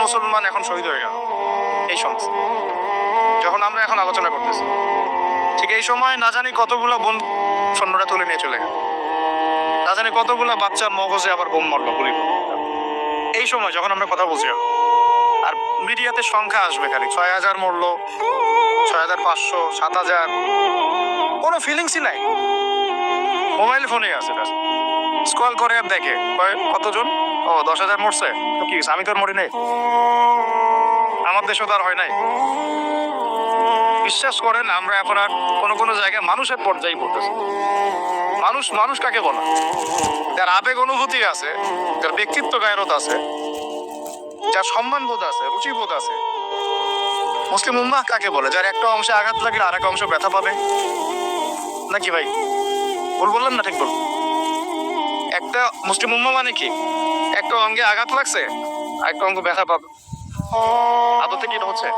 মুসলমান এখন শহীদ হয়ে গেল এই সময়, যখন আমরা এখন আলোচনা করতেছি, ঠিক এই সময় না জানি কতগুলো বোন সৈন্যরা তুলে নিয়ে চলে গেল, না জানি কতগুলো বাচ্চার মগজে আবার বোম মারলো গুলি। এই সময় যখন আমরা কথা বলছি, আর মিডিয়াতে সংখ্যা আসবে খালি ৬,০০০ মরলো, ৬,৫০০, ৭,০০০, কোনো ফিলিংসই নাই। মোবাইল ফোনে আছে, স্ক্রল করে আর দেখে কতজন, ও ১০,০০০ মরছে, কি আমি তো আর মরি নাই, আমার দেশও তো আর হয় নাই। বিশ্বাস করেন আমরা এখন আর কোনো জায়গায় মানুষের পর্যায়ে পড়তেছি। মানুষ কাকে বলে? যার আবেগ অনুভূতি আছে, যার ব্যক্তিত্ব গায়রত আছে, যার সম্মানবোধ আছে, রুচিবোধ আছে। মুসলিম উম্মাহ কাকে বলে? যার একটা অংশে আঘাত লাগলে আর এক অংশ ব্যথা পাবে, নাকি ভাই? ভুল বললাম না ঠিক বল? একটা মুসলিম উম্মাহ মানে কি? একটা অঙ্গে আঘাত লাগছে, আরেকটা অঙ্গ ব্যথা পাবে। আদতে কি হচ্ছে?